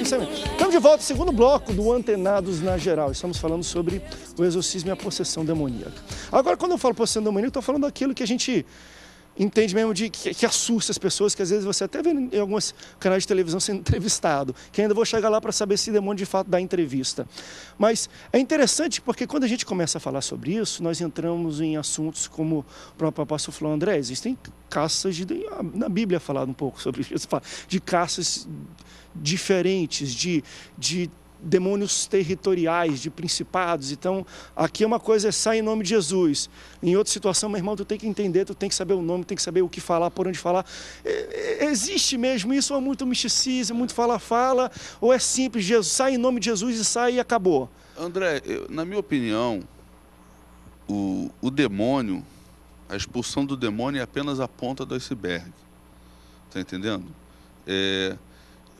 pensamento. Estamos de volta ao segundo bloco do Antenados na Geral. Estamos falando sobre o exorcismo e a possessão demoníaca. Agora, quando eu falo possessão demoníaca, eu estou falando daquilo que a gente entende mesmo que assusta as pessoas, que às vezes você até vê em alguns canais de televisão sendo entrevistado, que ainda vou chegar lá para saber se demônio de fato dá entrevista. Mas é interessante porque quando a gente começa a falar sobre isso, nós entramos em assuntos como o próprio apóstolo falou, André, existem caças, na Bíblia é falado um pouco sobre isso, de caças diferentes, de demônios territoriais, de principados. Então, aqui uma coisa é sai em nome de Jesus. Em outra situação, meu irmão, tu tem que entender, tu tem que saber o nome, tem que saber o que falar, por onde falar. Existe mesmo isso, ou é muito misticismo, muito fala, ou é simples, Jesus, sai em nome de Jesus e sai e acabou? André, na minha opinião, o demônio, a expulsão do demônio é apenas a ponta do iceberg. Tá entendendo?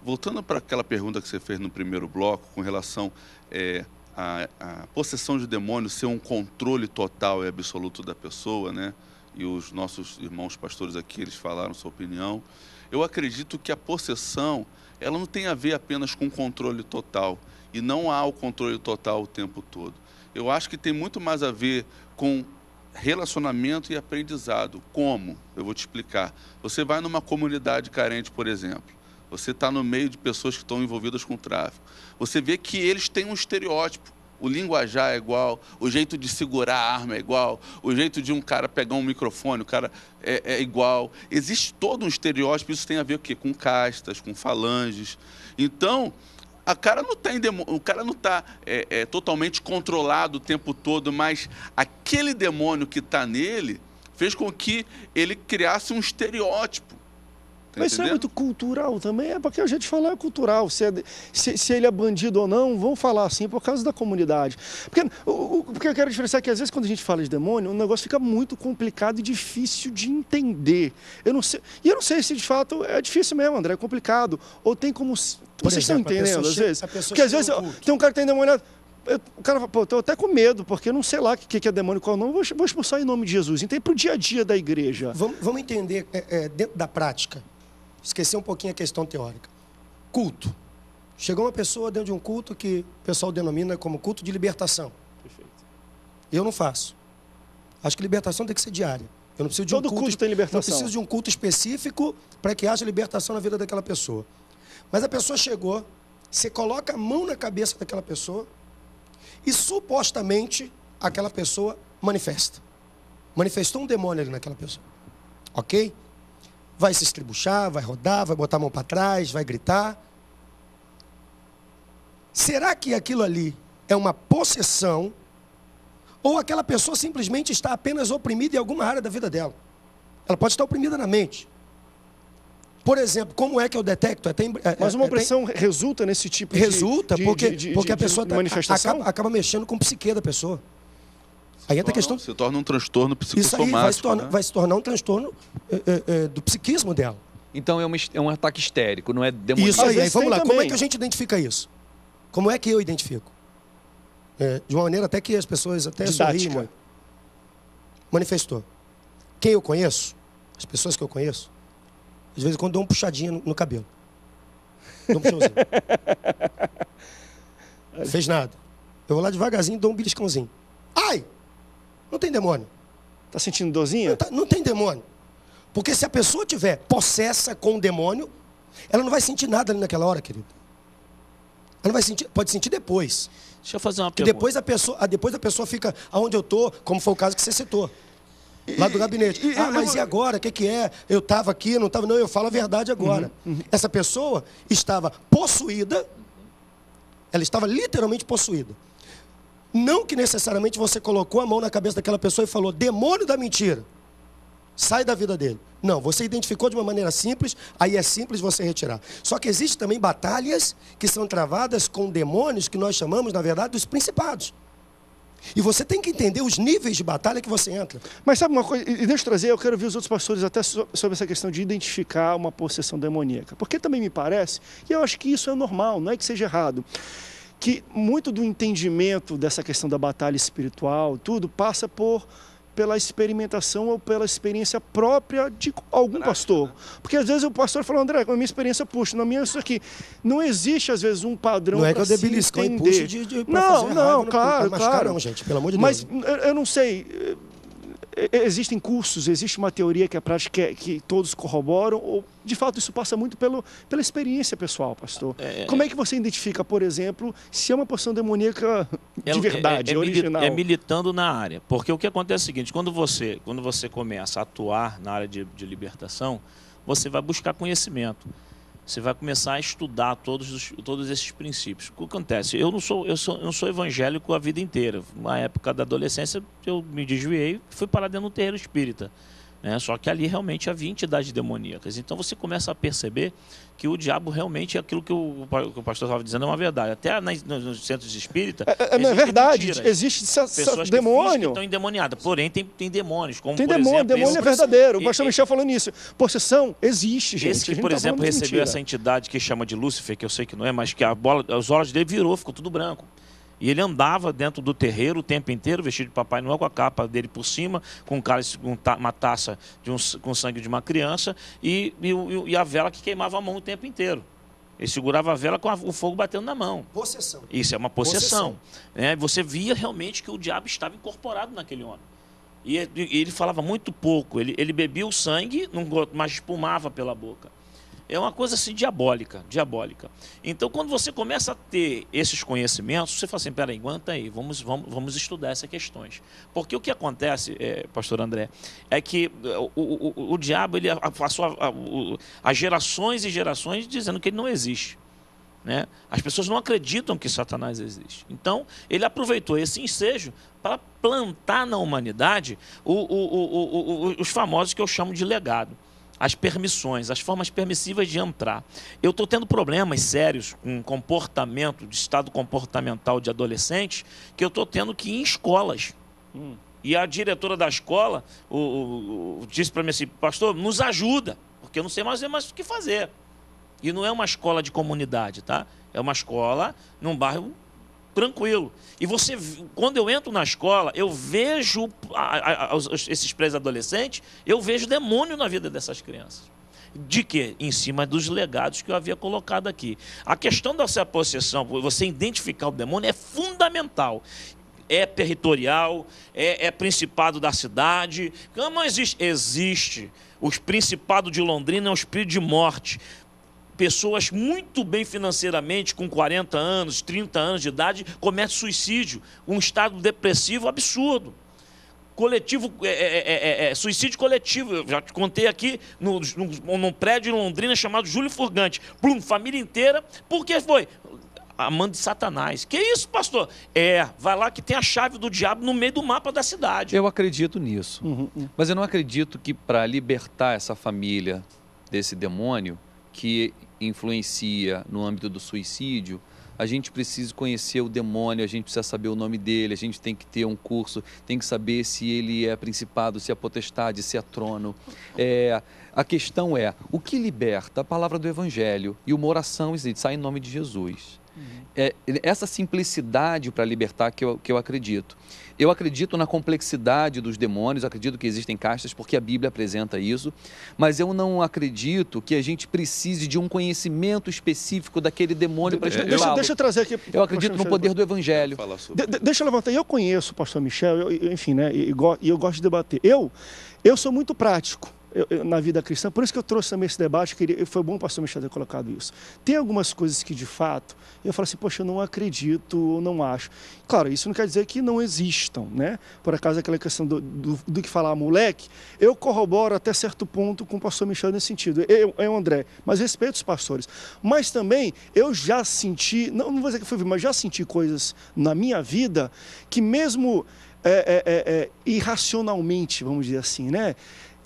Voltando para aquela pergunta que você fez no primeiro bloco, com relação à possessão de demônio ser um controle total e absoluto da pessoa, né? E os nossos irmãos pastores aqui, eles falaram sua opinião. Eu acredito que a possessão, ela não tem a ver apenas com controle total. E não há o controle total o tempo todo. Eu acho que tem muito mais a ver com relacionamento e aprendizado. Como? Eu vou te explicar. Você vai numa comunidade carente, por exemplo. Você está no meio de pessoas que estão envolvidas com tráfico. Você vê que eles têm um estereótipo. O linguajar é igual, o jeito de segurar a arma é igual, o jeito de um cara pegar um microfone, o cara é igual. Existe todo um estereótipo, isso tem a ver o quê? Com castas, com falanges. Então, o cara não está totalmente controlado o tempo todo, mas aquele demônio que está nele fez com que ele criasse um estereótipo. Mas isso é muito cultural também, porque a gente fala é cultural, se ele é bandido ou não, vamos falar assim por causa da comunidade. Porque eu quero diferenciar que às vezes quando a gente fala de demônio, o negócio fica muito complicado e difícil de entender. Eu não sei se de fato é difícil mesmo, André, é complicado. Ou tem como... Vocês estão entendendo às vezes? Porque às vezes tem um cara que tem demônio... O cara fala, pô, estou até com medo, porque eu não sei lá o que é demônio, qual não, vou expulsar em nome de Jesus. Então, para o dia a dia da igreja. Vamos entender dentro da prática. Esquecer um pouquinho a questão teórica. Culto. Chegou uma pessoa dentro de um culto que o pessoal denomina como culto de libertação. Perfeito. Eu não faço. Acho que libertação tem que ser diária. Eu não preciso de Todo culto tem libertação. Não preciso de um culto específico para que haja libertação na vida daquela pessoa. Mas a pessoa chegou, você coloca a mão na cabeça daquela pessoa e supostamente aquela pessoa manifesta. Manifestou um demônio ali naquela pessoa. Ok? Vai se estribuchar, vai rodar, vai botar a mão para trás, vai gritar. Será que aquilo ali é uma possessão ou aquela pessoa simplesmente está apenas oprimida em alguma área da vida dela? Ela pode estar oprimida na mente. Por exemplo, como é que eu detecto? Mas uma opressão resulta nesse tipo porque a pessoa manifestação? acaba mexendo com o psique da pessoa. Aí entra a questão... Se torna um transtorno psicossomático. Isso aí vai se tornar um transtorno do psiquismo dela. Então é um ataque histérico, não é demoníaco. Isso aí vamos lá. Como é que a gente identifica isso? Como é que eu identifico? De uma maneira até que as pessoas até sorriem. Manifestou. Quem eu conheço, as pessoas que eu conheço, às vezes quando dou um puxadinho no cabelo. Dou um puxãozinho. Não fez nada. Eu vou lá devagarzinho e dou um beliscãozinho. Ai! Não tem demônio. Está sentindo dorzinha? Não tem demônio. Porque se a pessoa tiver possessa com o demônio, ela não vai sentir nada ali naquela hora, querido. Ela não vai sentir, pode sentir depois. Deixa eu fazer uma pergunta. Depois a pessoa fica aonde eu estou, como foi o caso que você citou. Lá do gabinete. Mas e agora? O que é? Eu estava aqui, não estava... Não, eu falo a verdade agora. Essa pessoa estava possuída, ela estava literalmente possuída. Não que necessariamente você colocou a mão na cabeça daquela pessoa e falou, demônio da mentira, sai da vida dele. Não, você identificou de uma maneira simples, aí é simples você retirar. Só que existem também batalhas que são travadas com demônios que nós chamamos, na verdade, dos principados. E você tem que entender os níveis de batalha que você entra. Mas sabe uma coisa, e deixa eu trazer, eu quero ver os outros pastores até sobre essa questão de identificar uma possessão demoníaca. Porque também me parece, e eu acho que isso é normal, não é que seja errado, que muito do entendimento dessa questão da batalha espiritual, tudo passa pela experimentação ou pela experiência própria de algum pastor. Porque às vezes o pastor fala, André, com a minha experiência, puxa, na minha isso aqui. Não existe, às vezes, um padrão para se entender. Não é que eu debelisco Não, claro. Caramba, gente, pelo amor de Deus. Mas eu não sei... Existem cursos, existe uma teoria que a prática que todos corroboram, ou de fato isso passa muito pela experiência pessoal, pastor. Como é que você identifica, por exemplo, se é uma possessão demoníaca de verdade, original? É militando na área. Porque o que acontece é o seguinte, quando você começa a atuar na área de libertação, você vai buscar conhecimento. Você vai começar a estudar todos esses princípios. O que acontece? Eu não sou evangélico a vida inteira. Na época da adolescência, eu me desviei e fui parar dentro do terreiro espírita. Só que ali realmente havia entidades demoníacas. Então você começa a perceber que o diabo realmente é aquilo que o pastor estava dizendo, é uma verdade. Até nos centros espíritas. Não é verdade, existe pessoas demônio. Que estão endemoniadas, porém tem demônios. Como, tem por demônio, exemplo, demônio é verdadeiro. O pastor Michel falou nisso. Possessão existe, gente. Esse que, por exemplo, recebeu essa entidade que chama de Lúcifer, que eu sei que não é, mas que os olhos dele virou, ficou tudo branco. E ele andava dentro do terreiro o tempo inteiro, vestido de Papai Noel, com a capa dele por cima, com uma taça com sangue de uma criança e a vela que queimava a mão o tempo inteiro. Ele segurava a vela com o fogo batendo na mão. Possessão. Isso é uma possessão. Você via realmente que o diabo estava incorporado naquele homem. E ele falava muito pouco. Ele bebia o sangue, mas espumava pela boca. É uma coisa assim diabólica. Então, quando você começa a ter esses conhecimentos, você fala assim, peraí, aguenta aí, vamos estudar essas questões. Porque o que acontece, pastor André, é que o diabo ele passou as gerações e gerações dizendo que ele não existe. As pessoas não acreditam que Satanás existe. Então, ele aproveitou esse ensejo para plantar na humanidade os famosos que eu chamo de legado. As permissões, as formas permissivas de entrar. Eu estou tendo problemas sérios com comportamento, de estado comportamental de adolescentes, que eu estou tendo que ir em escolas. E a diretora da escola disse para mim assim, pastor, nos ajuda, porque eu não sei mais o que fazer. E não é uma escola de comunidade, tá? É uma escola num bairro tranquilo. E quando eu entro na escola, eu vejo esses pré-adolescentes, eu vejo demônio na vida dessas crianças. De quê? Em cima dos legados que eu havia colocado aqui. A questão dessa possessão, você identificar o demônio é fundamental. É territorial, é principado da cidade. Não existe. Existe. Os principados de Londrina é um espírito de morte. Pessoas muito bem financeiramente, com 40 anos, 30 anos de idade, cometem suicídio. Um estado depressivo absurdo. Suicídio coletivo. Eu já te contei aqui num prédio em Londrina chamado Júlio Furgante. Plum, família inteira. Por que foi? Amando de Satanás. Que isso, pastor? Vai lá que tem a chave do diabo no meio do mapa da cidade. Eu acredito nisso. Mas eu não acredito que para libertar essa família desse demônio que influencia no âmbito do suicídio, a gente precisa conhecer o demônio, a gente precisa saber o nome dele, a gente tem que ter um curso, tem que saber se ele é principado, se é potestade, se é trono. A questão é, o que liberta? A palavra do Evangelho e uma oração, sai em nome de Jesus. Essa simplicidade para libertar que eu acredito. Eu acredito na complexidade dos demônios, acredito que existem castas, porque a Bíblia apresenta isso, mas eu não acredito que a gente precise de um conhecimento específico daquele demônio para estudá-lo. Deixa eu trazer aqui... Eu acredito no poder do Evangelho. Deixa eu levantar. Eu conheço o pastor Michel, enfim, e eu gosto de debater. Eu sou muito prático. Na vida cristã, por isso que eu trouxe também esse debate, foi bom o pastor Michel ter colocado isso. Tem algumas coisas que, de fato, eu falo assim, poxa, eu não acredito, eu não acho. Claro, isso não quer dizer que não existam, né? Por acaso, aquela questão do que falar moleque, eu corroboro até certo ponto com o pastor Michel nesse sentido. Eu André, mas respeito os pastores. Mas também, eu já senti, não vou dizer que foi, mas já senti coisas na minha vida que mesmo irracionalmente, vamos dizer assim, né?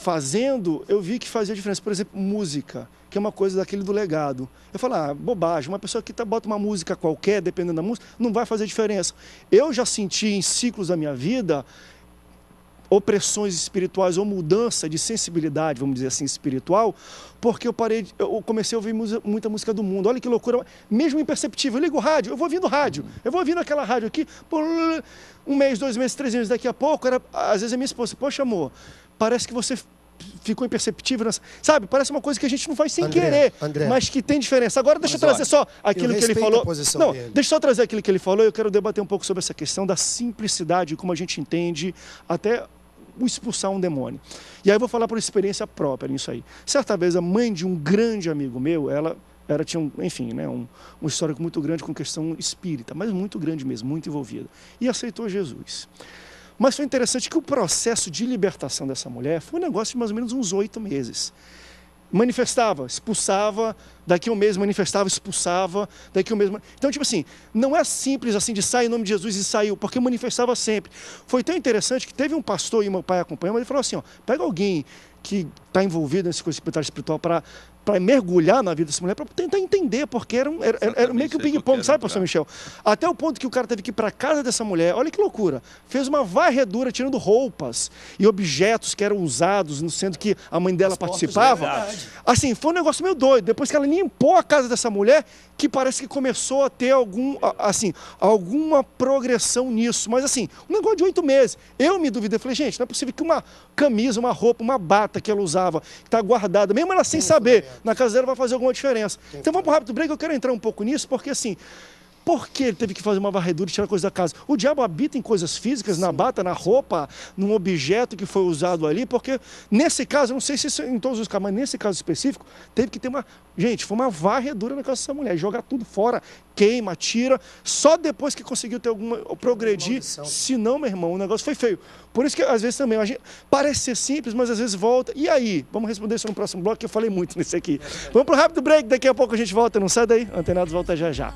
Fazendo, eu vi que fazia diferença. Por exemplo, música, que é uma coisa daquele do legado. Eu falo, bobagem, uma pessoa que bota uma música qualquer, dependendo da música, não vai fazer diferença. Eu já senti em ciclos da minha vida opressões espirituais ou mudança de sensibilidade, vamos dizer assim, espiritual, porque eu comecei a ouvir muita música do mundo. Olha que loucura, mesmo imperceptível. Eu ligo o rádio, eu vou ouvindo rádio, eu vou ouvindo aquela rádio aqui, um mês, 2 meses, 3 meses, daqui a pouco, às vezes a minha esposa, poxa amor, parece que você ficou imperceptível, sabe? Parece uma coisa que a gente não faz sem querer, mas que tem diferença. Agora deixa eu trazer só aquilo que ele falou. Não, deixa eu só trazer aquilo que ele falou, eu quero debater um pouco sobre essa questão da simplicidade, como a gente entende até o expulsar um demônio. E aí eu vou falar por experiência própria nisso aí. Certa vez, a mãe de um grande amigo meu, ela tinha, um histórico muito grande com questão espírita, mas muito grande mesmo, muito envolvida. E aceitou Jesus. Mas foi interessante que o processo de libertação dessa mulher foi um negócio de mais ou menos uns 8 meses. Manifestava, expulsava, daqui a um mês manifestava, expulsava, daqui a um mês... Então, tipo assim, não é simples assim de sair em nome de Jesus e saiu, porque manifestava sempre. Foi tão interessante que teve um pastor e meu pai acompanhou, mas ele falou assim, ó, pega alguém que está envolvido nesse coisa espiritual para mergulhar na vida dessa mulher, para tentar entender, porque era meio que um ping-pong, sabe, pastor Michel? Até o ponto que o cara teve que ir para a casa dessa mulher, olha que loucura, fez uma varredura tirando roupas e objetos que eram usados, sendo que a mãe dela participava. Assim, foi um negócio meio doido. Depois que ela limpou a casa dessa mulher, que parece que começou a ter alguma progressão nisso. Mas assim, um negócio de 8 meses. Eu me duvidei, falei, gente, não é possível que uma camisa, uma roupa, uma bata que ela usava, que está guardada, mesmo ela sem saber, na casa dela vai fazer alguma diferença. Então vamos para o rápido break, eu quero entrar um pouco nisso, porque assim, por que ele teve que fazer uma varredura e tirar coisa da casa? O diabo habita em coisas físicas, na bata, na roupa, num objeto que foi usado ali, porque nesse caso, eu não sei se isso é em todos os casos, mas nesse caso específico, teve que ter foi uma varredura na casa dessa mulher, jogar tudo fora, queima, tira, só depois que conseguiu ter progredir, senão, meu irmão, o negócio foi feio. Por isso que às vezes também, parece ser simples, mas às vezes volta. E aí? Vamos responder isso no próximo bloco, que eu falei muito nisso aqui. Vamos para o rápido break, daqui a pouco a gente volta, não sai daí, Antenados volta já já.